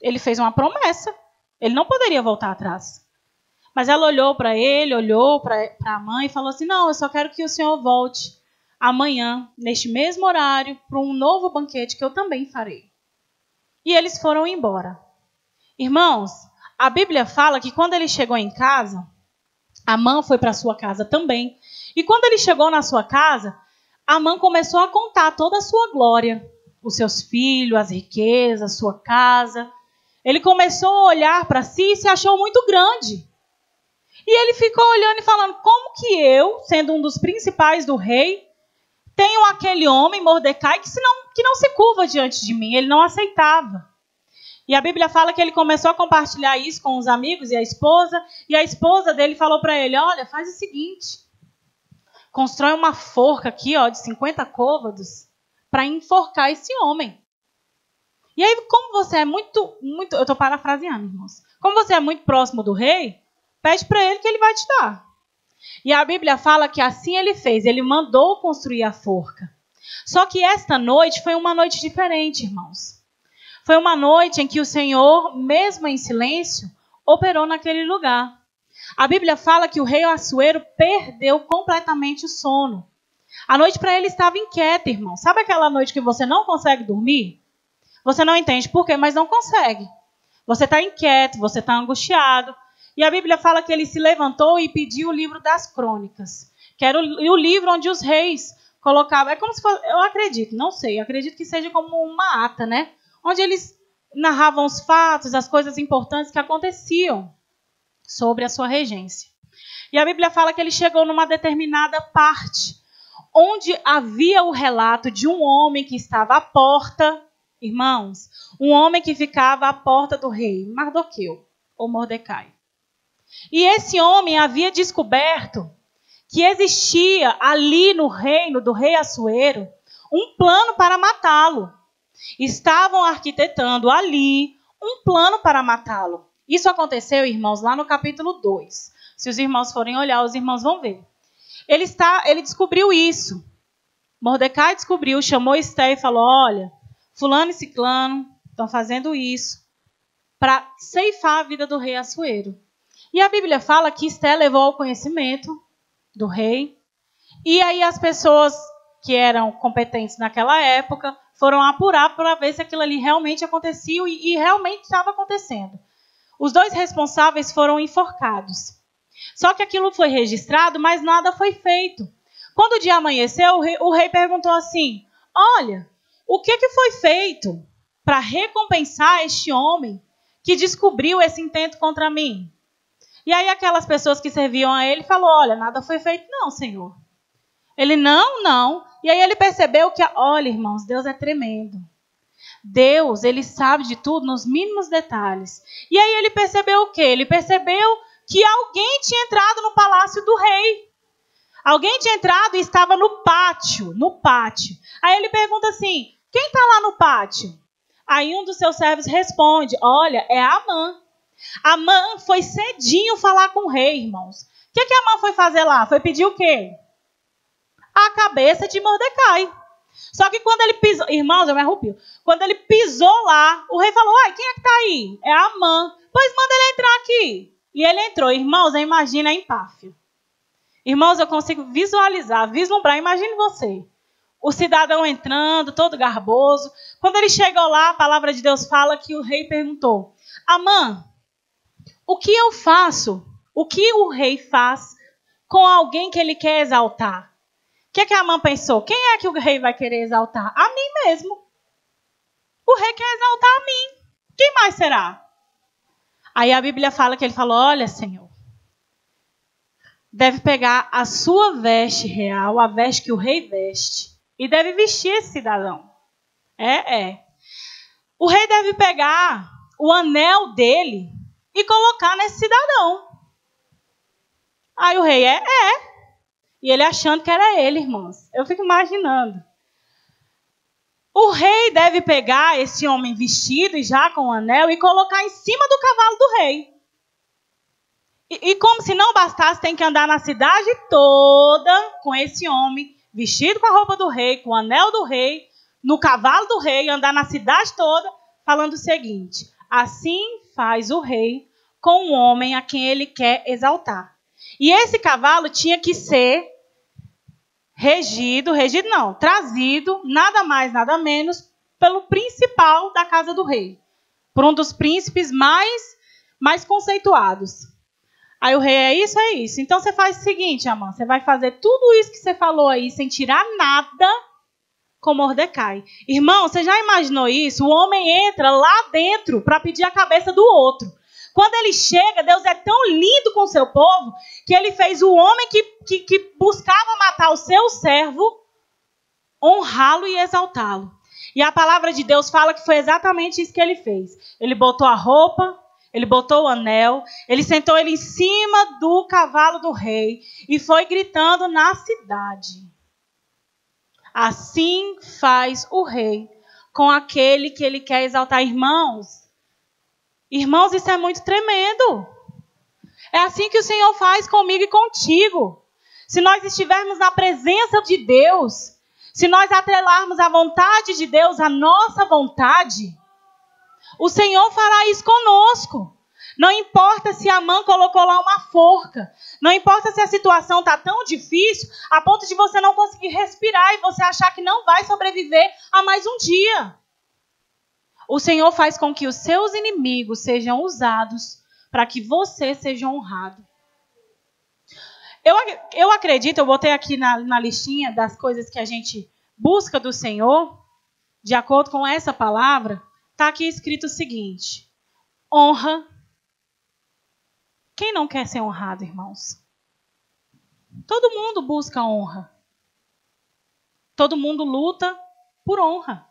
Ele fez uma promessa. Ele não poderia voltar atrás. Mas ela olhou para ele, olhou para Amã e falou assim: não, eu só quero que o senhor volte amanhã, neste mesmo horário, para um novo banquete que eu também farei. E eles foram embora. Irmãos, a Bíblia fala que quando ele chegou em casa, Amã foi para sua casa também. E quando ele chegou na sua casa, Amã começou a contar toda a sua glória. Os seus filhos, as riquezas, sua casa. Ele começou a olhar para si e se achou muito grande. E ele ficou olhando e falando: como que eu, sendo um dos principais do rei, tenho aquele homem, Mordecai, que não se curva diante de mim? Ele não aceitava. E a Bíblia fala que ele começou a compartilhar isso com os amigos e a esposa dele falou para ele: olha, faz o seguinte, constrói uma forca aqui, de 50 côvados, para enforcar esse homem. E aí, como você é muito, eu estou parafraseando, irmãos, como você é muito próximo do rei, pede para ele que ele vai te dar. E a Bíblia fala que assim ele fez, ele mandou construir a forca. Só que esta noite foi uma noite diferente, irmãos. Foi uma noite em que o Senhor, mesmo em silêncio, operou naquele lugar. A Bíblia fala que o rei Assuero perdeu completamente o sono. A noite para ele estava inquieta, irmão. Sabe aquela noite que você não consegue dormir? Você não entende por quê, mas não consegue. Você está inquieto, você está angustiado. E a Bíblia fala que ele se levantou e pediu o livro das crônicas, que era o livro onde os reis colocavam. É como se fosse, eu acredito, não sei, acredito que seja como uma ata, né? Onde eles narravam os fatos, as coisas importantes que aconteciam sobre a sua regência. E a Bíblia fala que ele chegou numa determinada parte, onde havia o relato de um homem que estava à porta, irmãos, um homem que ficava à porta do rei, Mardoqueu, ou Mordecai. E esse homem havia descoberto que existia ali no reino do rei Assuero um plano para matá-lo. Estavam arquitetando ali um plano para matá-lo. Isso aconteceu, irmãos, lá no capítulo 2. Se os irmãos forem olhar, os irmãos vão ver. Ele descobriu isso. Mordecai descobriu, chamou Esther e falou: olha, fulano e ciclano estão fazendo isso para ceifar a vida do rei Assuero. E a Bíblia fala que Esther levou ao conhecimento do rei. E aí as pessoas que eram competentes naquela época foram apurar para ver se aquilo ali realmente acontecia e realmente estava acontecendo. Os dois responsáveis foram enforcados. Só que aquilo foi registrado, mas nada foi feito. Quando o dia amanheceu, o rei perguntou assim: olha, o que foi feito para recompensar este homem que descobriu esse intento contra mim? E aí aquelas pessoas que serviam a ele falou: olha, nada foi feito não, Senhor. Ele, não. E aí ele percebeu que, olha, irmãos, Deus é tremendo. Deus, ele sabe de tudo nos mínimos detalhes. E aí ele percebeu o quê? Ele percebeu que alguém tinha entrado no palácio do rei. Alguém tinha entrado e estava no pátio, Aí ele pergunta assim, quem está lá no pátio? Aí um dos seus servos responde, olha, é Amã. Amã foi cedinho falar com o rei, irmãos. O que Amã foi fazer lá? Foi pedir o quê? A cabeça de Mordecai. Só que quando ele pisou, irmãos, eu me arrepio. Quando ele pisou lá, o rei falou, quem é que está aí? É Amã. Pois manda ele entrar aqui. E ele entrou. Irmãos, imagina a empáfia. Irmãos, eu consigo visualizar, vislumbrar, imagine você. O cidadão entrando, todo garboso. Quando ele chegou lá, a palavra de Deus fala que o rei perguntou, Amã, o que eu faço? O que o rei faz com alguém que ele quer exaltar? O que Amã pensou? Quem é que o rei vai querer exaltar? A mim mesmo. O rei quer exaltar a mim. Quem mais será? Aí a Bíblia fala que ele falou, olha, Senhor, deve pegar a sua veste real, a veste que o rei veste, e deve vestir esse cidadão. O rei deve pegar o anel dele e colocar nesse cidadão. Aí o rei E ele achando que era ele, irmãos. Eu fico imaginando. O rei deve pegar esse homem vestido e já com o anel e colocar em cima do cavalo do rei. E como se não bastasse, tem que andar na cidade toda com esse homem vestido com a roupa do rei, com o anel do rei, no cavalo do rei, andar na cidade toda falando o seguinte, assim faz o rei com o homem a quem ele quer exaltar. E esse cavalo tinha que ser trazido, nada mais, nada menos, pelo principal da casa do rei. Por um dos príncipes mais conceituados. Aí o rei, é isso. Então você faz o seguinte, Amã, você vai fazer tudo isso que você falou aí, sem tirar nada com Mordecai. Irmão, você já imaginou isso? O homem entra lá dentro para pedir a cabeça do outro. Quando ele chega, Deus é tão lindo com o seu povo, que ele fez o homem que buscava matar o seu servo, honrá-lo e exaltá-lo. E a palavra de Deus fala que foi exatamente isso que ele fez. Ele botou a roupa, ele botou o anel, ele sentou ele em cima do cavalo do rei e foi gritando na cidade. Assim faz o rei com aquele que ele quer exaltar. Irmãos, isso é muito tremendo. É assim que o Senhor faz comigo e contigo. Se nós estivermos na presença de Deus, se nós atrelarmos a vontade de Deus à nossa vontade, o Senhor fará isso conosco. Não importa se Amã colocou lá uma forca. Não importa se a situação está tão difícil a ponto de você não conseguir respirar e você achar que não vai sobreviver a mais um dia. O Senhor faz com que os seus inimigos sejam usados para que você seja honrado. Eu acredito, eu botei aqui na listinha das coisas que a gente busca do Senhor, de acordo com essa palavra, está aqui escrito o seguinte, honra. Quem não quer ser honrado, irmãos? Todo mundo busca honra. Todo mundo luta por honra.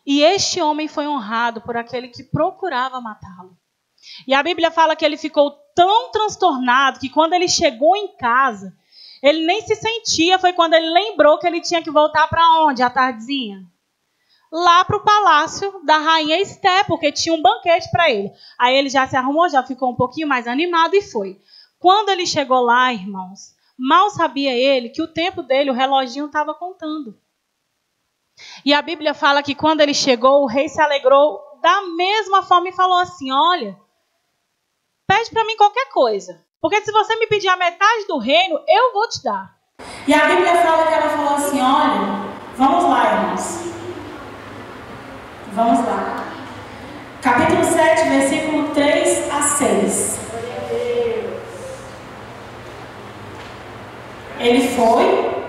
E este homem foi honrado por aquele que procurava matá-lo. E a Bíblia fala que ele ficou tão transtornado que quando ele chegou em casa, ele nem se sentia, foi quando ele lembrou que ele tinha que voltar para onde, à tardezinha? Lá para o palácio da rainha Esté, porque tinha um banquete para ele. Aí ele já se arrumou, já ficou um pouquinho mais animado e foi. Quando ele chegou lá, irmãos, mal sabia ele que o tempo dele, o reloginho estava contando. E a Bíblia fala que quando ele chegou, o rei se alegrou da mesma forma e falou assim, olha, pede para mim qualquer coisa, porque se você me pedir a metade do reino, eu vou te dar. E a Bíblia fala que ela falou assim, olha, vamos lá, irmãos. Vamos lá. Capítulo 7, versículo 3 a 6. Ele foi,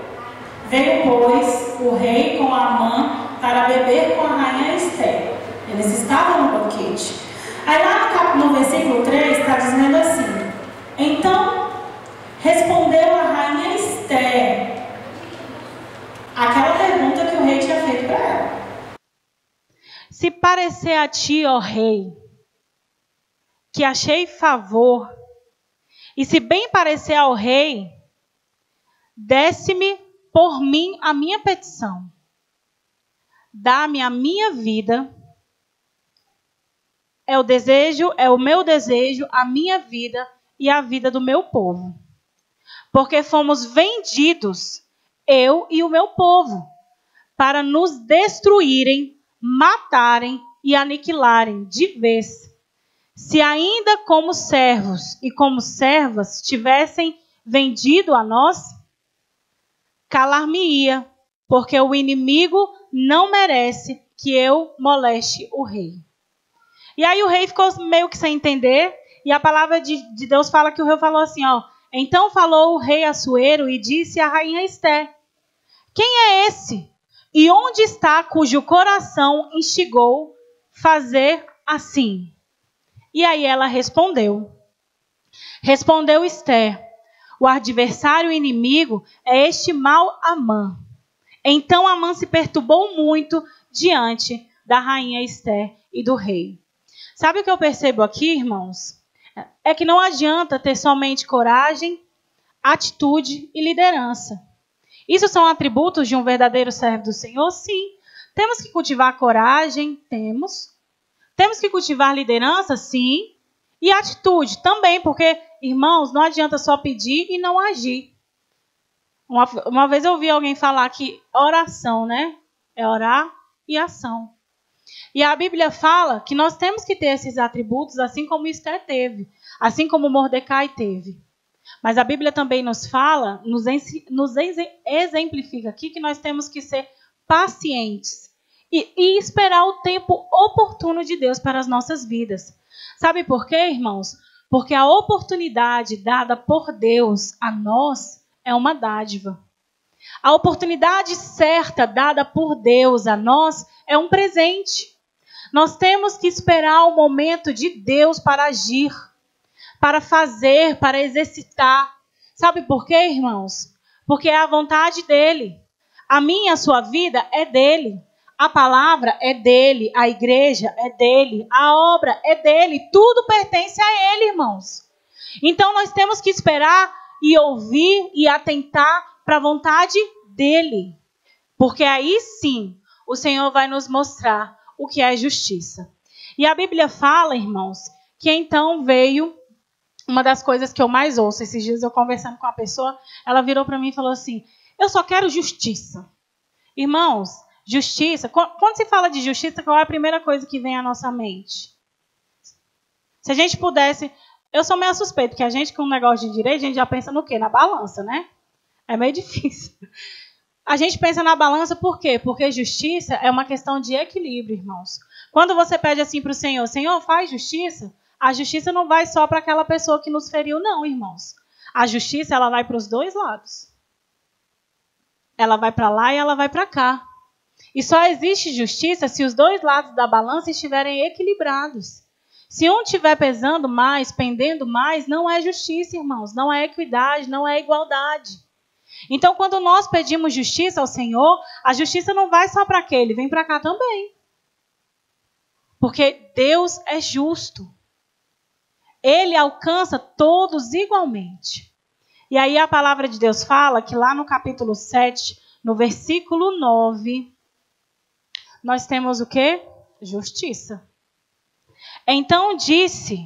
veio, pois, o rei com Amã para beber com a rainha Esté. Eles estavam no banquete. Aí lá no versículo 3 está dizendo assim, então respondeu a rainha Esté aquela pergunta que o rei tinha feito para ela. Se parecer a ti, ó rei, que achei favor E se bem parecer ao rei, desse-me por mim a minha petição. Dá-me a minha vida. É o meu desejo, a minha vida e a vida do meu povo. Porque fomos vendidos, eu e o meu povo, para nos destruírem, matarem e aniquilarem de vez. Se ainda como servos e como servas tivessem vendido a nós, calar-me-ia, porque o inimigo não merece que eu moleste o rei. E aí o rei ficou meio que sem entender, e a palavra de Deus fala que o rei falou assim, ó, então falou o rei Assuero e disse à rainha Esté, quem é esse? E onde está cujo coração instigou fazer assim? E aí ela respondeu. Respondeu Esté, o adversário inimigo é este mau Amã. Então Amã se perturbou muito diante da rainha Esté e do rei. Sabe o que eu percebo aqui, irmãos? É que não adianta ter somente coragem, atitude e liderança. Isso são atributos de um verdadeiro servo do Senhor? Sim. Temos que cultivar coragem? Temos. Temos que cultivar liderança? Sim. E atitude também, porque, irmãos, não adianta só pedir e não agir. Uma vez eu ouvi alguém falar que oração, né? É orar e ação. E a Bíblia fala que nós temos que ter esses atributos, assim como Esté teve, assim como Mordecai teve. Mas a Bíblia também nos fala, nos exemplifica aqui que nós temos que ser pacientes e esperar o tempo oportuno de Deus para as nossas vidas. Sabe por quê, irmãos? Porque a oportunidade dada por Deus a nós é uma dádiva. A oportunidade certa dada por Deus a nós é um presente. Nós temos que esperar o momento de Deus para agir, para fazer, para exercitar. Sabe por quê, irmãos? Porque é a vontade dele. A minha, a sua vida é dele. A palavra é dele, a igreja é dele, a obra é dele. Tudo pertence a ele, irmãos. Então nós temos que esperar e ouvir e atentar para a vontade dele. Porque aí sim, o Senhor vai nos mostrar o que é justiça. E a Bíblia fala, irmãos, que então veio uma das coisas que eu mais ouço. Esses dias eu conversando com uma pessoa, ela virou para mim e falou assim, eu só quero justiça. Irmãos, justiça, quando se fala de justiça, qual é a primeira coisa que vem à nossa mente? Se a gente pudesse, eu sou meio suspeito, porque a gente com um negócio de direito, a gente já pensa no quê? Na balança, né? É meio difícil. A gente pensa na balança por quê? Porque justiça é uma questão de equilíbrio, irmãos. Quando você pede assim para o Senhor, Senhor, faz justiça, a justiça não vai só para aquela pessoa que nos feriu, não, irmãos. A justiça, ela vai para os dois lados. Ela vai para lá e ela vai para cá. E só existe justiça se os dois lados da balança estiverem equilibrados. Se um estiver pesando mais, pendendo mais, não é justiça, irmãos. Não é equidade, não é igualdade. Então, quando nós pedimos justiça ao Senhor, a justiça não vai só para aquele, vem para cá também. Porque Deus é justo. Ele alcança todos igualmente. E aí a palavra de Deus fala que lá no capítulo 7, no versículo 9, nós temos o quê? Justiça. Então disse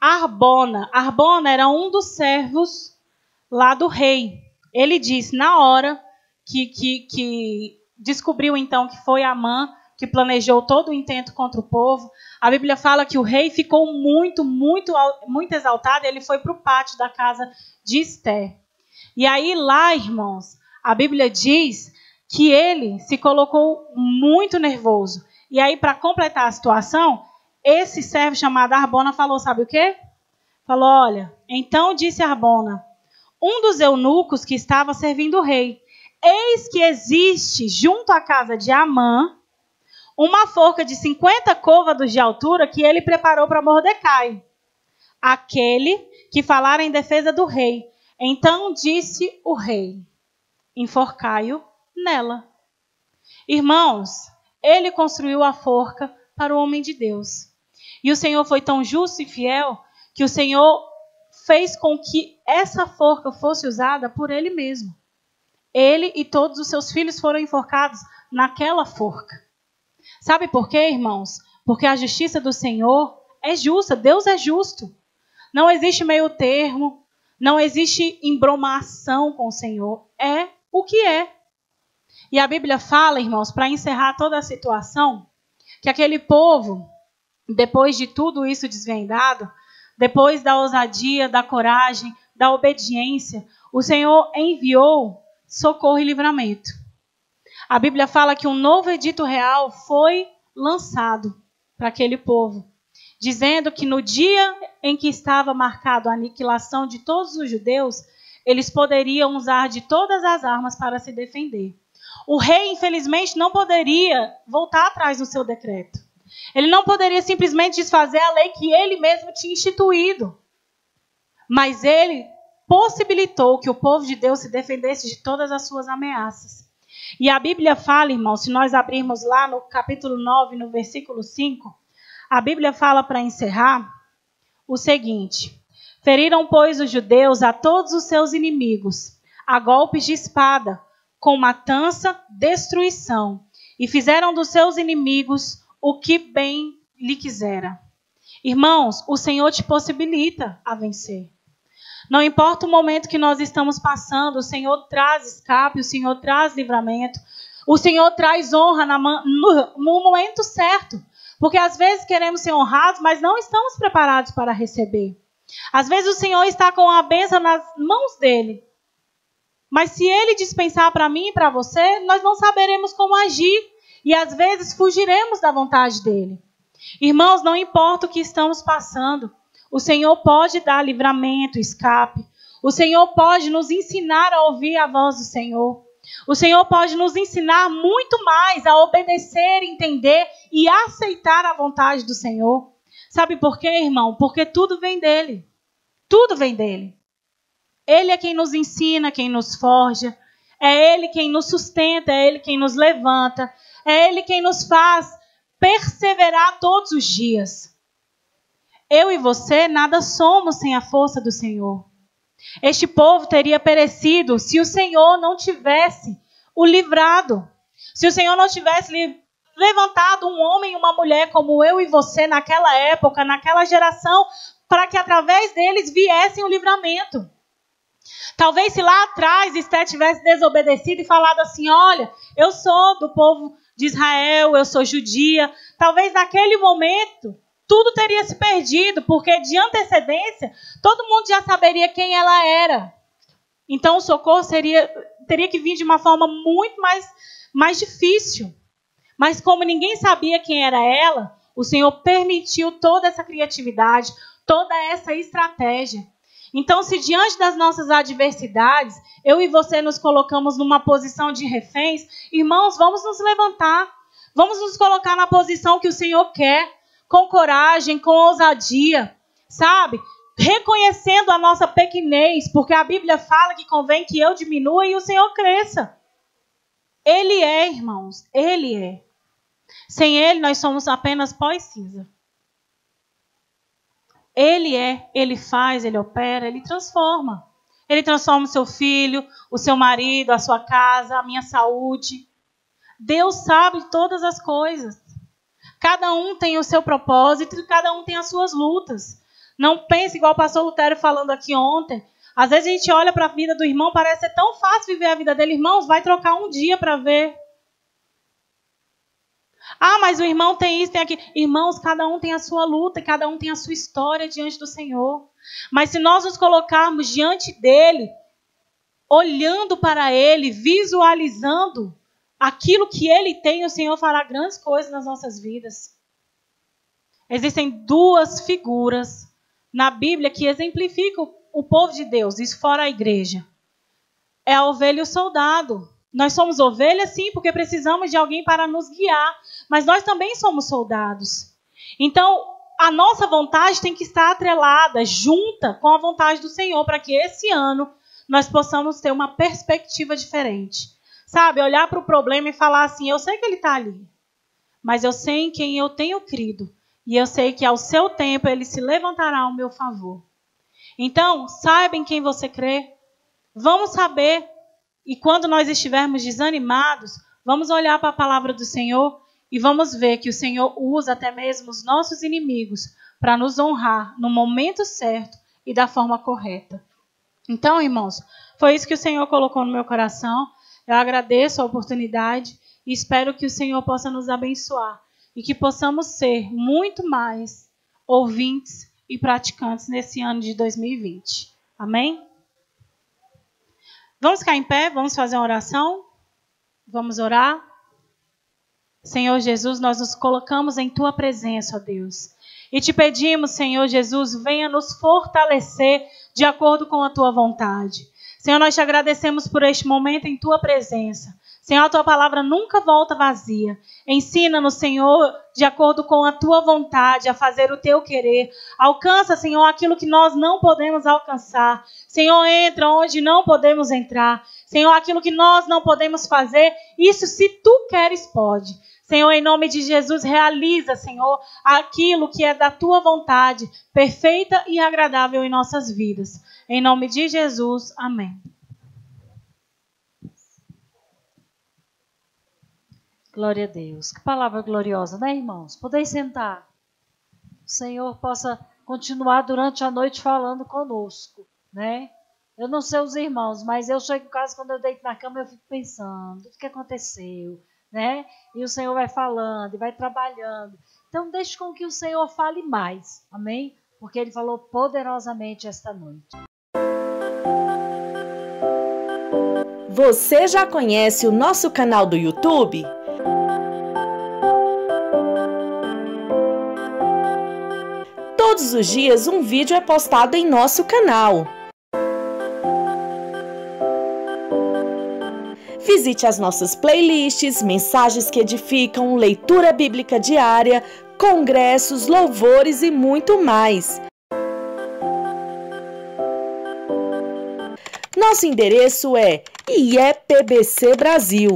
Arbona. Arbona era um dos servos lá do rei. Ele disse, na hora que descobriu então que foi Amã que planejou todo o intento contra o povo, a Bíblia fala que o rei ficou muito exaltado, ele foi para o pátio da casa de Esté. E aí lá, irmãos, a Bíblia diz que ele se colocou muito nervoso. E aí, para completar a situação, esse servo chamado Arbona falou, sabe o quê? Falou, olha, então disse Arbona, um dos eunucos que estava servindo o rei, eis que existe junto à casa de Amã uma forca de 50 côvados de altura que ele preparou para Mordecai, aquele que falara em defesa do rei. Então disse o rei, enforcai-o nela. Irmãos, ele construiu a forca para o homem de Deus. E o Senhor foi tão justo e fiel que o Senhor fez com que essa forca fosse usada por ele mesmo. Ele e todos os seus filhos foram enforcados naquela forca. Sabe por quê, irmãos? Porque a justiça do Senhor é justa. Deus é justo. Não existe meio termo. Não existe embromação com o Senhor. É o que é. E a Bíblia fala, irmãos, para encerrar toda a situação, que aquele povo, depois de tudo isso desvendado, depois da ousadia, da coragem, da obediência, o Senhor enviou socorro e livramento. A Bíblia fala que um novo edito real foi lançado para aquele povo, dizendo que no dia em que estava marcado a aniquilação de todos os judeus, eles poderiam usar de todas as armas para se defender. O rei, infelizmente, não poderia voltar atrás no seu decreto. Ele não poderia simplesmente desfazer a lei que ele mesmo tinha instituído. Mas ele possibilitou que o povo de Deus se defendesse de todas as suas ameaças. E a Bíblia fala, irmão, se nós abrirmos lá no capítulo 9, no versículo 5, a Bíblia fala, para encerrar, o seguinte: feriram, pois, os judeus a todos os seus inimigos, a golpes de espada, com matança, destruição, e fizeram dos seus inimigos o que bem lhe quisera. Irmãos, o Senhor te possibilita a vencer. Não importa o momento que nós estamos passando, o Senhor traz escape, o Senhor traz livramento, o Senhor traz honra no momento certo. Porque às vezes queremos ser honrados, mas não estamos preparados para receber. Às vezes o Senhor está com a bênção nas mãos dele. Mas se ele dispensar para mim e para você, nós não saberemos como agir. E às vezes fugiremos da vontade dele. Irmãos, não importa o que estamos passando, o Senhor pode dar livramento, escape. O Senhor pode nos ensinar a ouvir a voz do Senhor. O Senhor pode nos ensinar muito mais a obedecer, entender e aceitar a vontade do Senhor. Sabe por quê, irmão? Porque tudo vem dele. Tudo vem dele. Ele é quem nos ensina, quem nos forja. É ele quem nos sustenta, é ele quem nos levanta. É ele quem nos faz perseverar todos os dias. Eu e você nada somos sem a força do Senhor. Este povo teria perecido se o Senhor não tivesse o livrado. Se o Senhor não tivesse levantado um homem e uma mulher como eu e você naquela época, naquela geração, para que através deles viessem o livramento. Talvez se lá atrás Esté tivesse desobedecido e falado assim: olha, eu sou do povo de Israel, eu sou judia. Talvez naquele momento tudo teria se perdido, porque de antecedência todo mundo já saberia quem ela era. Então o socorro teria que vir de uma forma muito mais difícil. Mas como ninguém sabia quem era ela, o Senhor permitiu toda essa criatividade, toda essa estratégia. Então, se diante das nossas adversidades, eu e você nos colocamos numa posição de reféns, irmãos, vamos nos levantar. Vamos nos colocar na posição que o Senhor quer, com coragem, com ousadia, sabe? Reconhecendo a nossa pequenez, porque a Bíblia fala que convém que eu diminua e o Senhor cresça. Ele é, irmãos, Ele é. Sem Ele, nós somos apenas pó e cinza. Ele é, Ele faz, Ele opera, Ele transforma. Ele transforma o seu filho, o seu marido, a sua casa, a minha saúde. Deus sabe todas as coisas. Cada um tem o seu propósito, cada um tem as suas lutas. Não pense igual o pastor Lutério falando aqui ontem. Às vezes a gente olha para a vida do irmão, parece ser tão fácil viver a vida dele. Irmãos, vai trocar um dia para ver. Ah, mas o irmão tem isso, tem aquilo. Irmãos, cada um tem a sua luta, cada um tem a sua história diante do Senhor. Mas se nós nos colocarmos diante dele, olhando para ele, visualizando aquilo que ele tem, o Senhor fará grandes coisas nas nossas vidas. Existem duas figuras na Bíblia que exemplificam o povo de Deus, isso fora a igreja. É a ovelha e o soldado. Nós somos ovelhas, sim, porque precisamos de alguém para nos guiar, mas nós também somos soldados. Então, a nossa vontade tem que estar atrelada, junta com a vontade do Senhor, para que esse ano nós possamos ter uma perspectiva diferente. Sabe, olhar para o problema e falar assim: eu sei que ele está ali, mas eu sei em quem eu tenho crido. E eu sei que ao seu tempo ele se levantará ao meu favor. Então, saiba em quem você crê. Vamos saber. E quando nós estivermos desanimados, vamos olhar para a palavra do Senhor e vamos ver que o Senhor usa até mesmo os nossos inimigos para nos honrar no momento certo e da forma correta. Então, irmãos, foi isso que o Senhor colocou no meu coração. Eu agradeço a oportunidade e espero que o Senhor possa nos abençoar e que possamos ser muito mais ouvintes e praticantes nesse ano de 2020. Amém? Vamos ficar em pé, vamos fazer uma oração? Vamos orar? Senhor Jesus, nós nos colocamos em Tua presença, ó Deus. E te pedimos, Senhor Jesus, venha nos fortalecer de acordo com a Tua vontade. Senhor, nós te agradecemos por este momento em Tua presença. Senhor, a Tua palavra nunca volta vazia. Ensina-nos, Senhor, de acordo com a Tua vontade, a fazer o Teu querer. Alcança, Senhor, aquilo que nós não podemos alcançar. Senhor, entra onde não podemos entrar. Senhor, aquilo que nós não podemos fazer, isso se Tu queres, pode. Senhor, em nome de Jesus, realiza, Senhor, aquilo que é da Tua vontade, perfeita e agradável em nossas vidas. Em nome de Jesus, amém. Glória a Deus. Que palavra gloriosa, né, irmãos? Podeis sentar. O Senhor possa continuar durante a noite falando conosco, né? Eu não sei os irmãos, mas eu chego em casa, quando eu deito na cama, eu fico pensando, o que aconteceu, né? E o Senhor vai falando, e vai trabalhando. Então, deixe com que o Senhor fale mais, amém? Porque Ele falou poderosamente esta noite. Você já conhece o nosso canal do YouTube? Todos os dias um vídeo é postado em nosso canal. Visite as nossas playlists, mensagens que edificam, leitura bíblica diária, congressos, louvores e muito mais. Nosso endereço é IEPBC Brasil.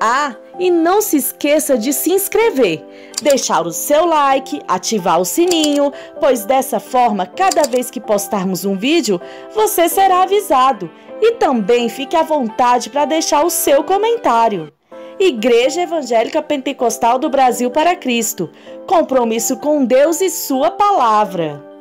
Ah, e não se esqueça de se inscrever, deixar o seu like, ativar o sininho, pois dessa forma, cada vez que postarmos um vídeo, você será avisado. E também fique à vontade para deixar o seu comentário. Igreja Evangélica Pentecostal do Brasil para Cristo. Compromisso com Deus e Sua Palavra.